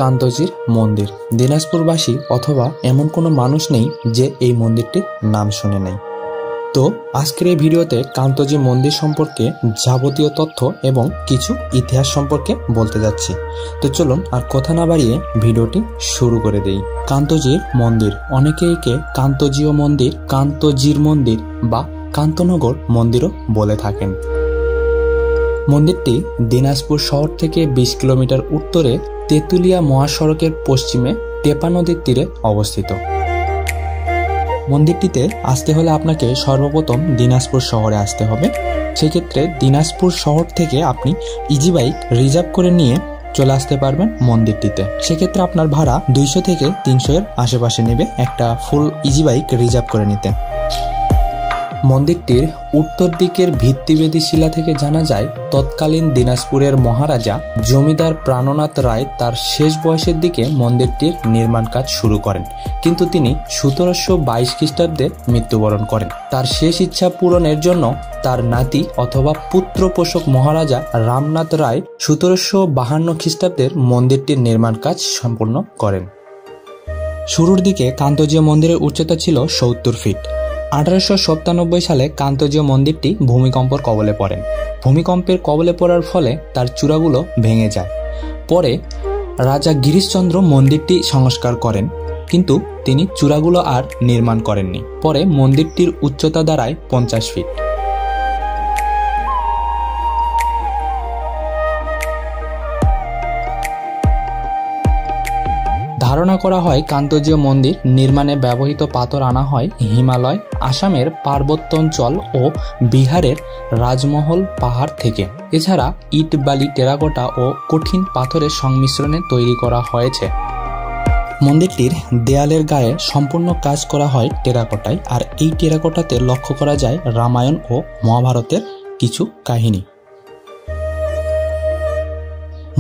কান্তজির মন্দির। দিনাজপুরবাসী অথবা এমন কোনো মানুষ নেই যে এই মন্দিরটির নাম শুনে নেই। তো আজকের এই ভিডিওতে কান্তজি মন্দির সম্পর্কে যাবতীয় তথ্য এবং কিছু ইতিহাস সম্পর্কে বলতে যাচ্ছি। তো চলুন আর কথা না বাড়িয়ে ভিডিওটি শুরু করে দেই। কান্তজির মন্দির, অনেকে একে কান্তজিও মন্দির, কান্তজির মন্দির বা কান্তনগর মন্দিরও বলে থাকেন। মন্দিরটি দিনাজপুর শহর থেকে 20 কিলোমিটার উত্তরে তেঁতুলিয়া মহাসড়কের পশ্চিমে টেপা নদীর তীরে অবস্থিত। মন্দিরটিতে আসতে হলে আপনাকে সর্বপ্রথম দিনাজপুর শহরে আসতে হবে। সেক্ষেত্রে দিনাজপুর শহর থেকে আপনি ইজি বাইক রিজার্ভ করে নিয়ে চলে আসতে পারবেন মন্দিরটিতে। সেক্ষেত্রে আপনার ভাড়া 200 থেকে 300 এর আশেপাশে নেবে একটা ফুল ইজি বাইক রিজার্ভ করে নিতে। মন্দিরটির উত্তর দিকের ভিত্তিবেদী শিলা থেকে জানা যায় তৎকালীন দিনাজপুরের মহারাজা জমিদার প্রাণনাথ রায় তার শেষ বয়সের দিকে মন্দিরটির নির্মাণ কাজ শুরু করেন, কিন্তু তিনি 1722 খ্রিস্টাব্দে মৃত্যুবরণ করেন। তার শেষ ইচ্ছা পূরণের জন্য তার নাতি অথবা পুত্রপোষক মহারাজা রামনাথ রায় 1752 খ্রিস্টাব্দের মন্দিরটির নির্মাণ কাজ সম্পূর্ণ করেন। শুরুর দিকে কান্তজিও মন্দিরের উচ্চতা ছিল 70 ফিট। 1897 সালে কান্তজিও মন্দিরটি ভূমিকম্পের কবলে পড়েন। ভূমিকম্পের কবলে পড়ার ফলে তার চূড়াগুলো ভেঙে যায়। পরে রাজা গিরিশচন্দ্র মন্দিরটি সংস্কার করেন, কিন্তু তিনি চূড়াগুলো আর নির্মাণ করেননি। পরে মন্দিরটির উচ্চতা দাঁড়ায় 50 ফিট। ধারণা করা হয় কান্তজিও মন্দির নির্মাণে ব্যবহৃত পাথর আনা হয় হিমালয়, আসামের পার্বত্যাঞ্চল ও বিহারের রাজমহল পাহাড় থেকে। এছাড়া ইট, বালি, টেরাকোটা ও কঠিন পাথরের সংমিশ্রণে তৈরি করা হয়েছে। মন্দিরটির দেয়ালের গায়ে সম্পূর্ণ কাজ করা হয় টেরাকোটায়, আর এই টেরাকোটাতে লক্ষ্য করা যায় রামায়ণ ও মহাভারতের কিছু কাহিনী।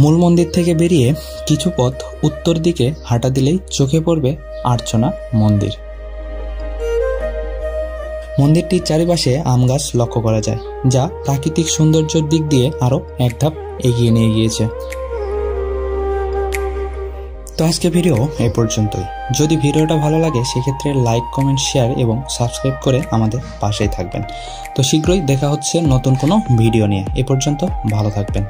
মূল মন্দির থেকে বেরিয়ে কিছু পথ উত্তর দিকে হাঁটা দিলেই চোখে পড়বে আর্চনা মন্দির। মন্দিরটির চারিপাশে আম গাছ লক্ষ্য করা যায়, যা প্রাকৃতিক সৌন্দর্যের দিক দিয়ে আরো এক ধাপ এগিয়ে নিয়ে গিয়েছে। তো আজকে ভিডিও এ পর্যন্তই। যদি ভিডিওটা ভালো লাগে সেক্ষেত্রে লাইক, কমেন্ট, শেয়ার এবং সাবস্ক্রাইব করে আমাদের পাশেই থাকবেন। তো শীঘ্রই দেখা হচ্ছে নতুন কোনো ভিডিও নিয়ে। এ পর্যন্ত ভালো থাকবেন।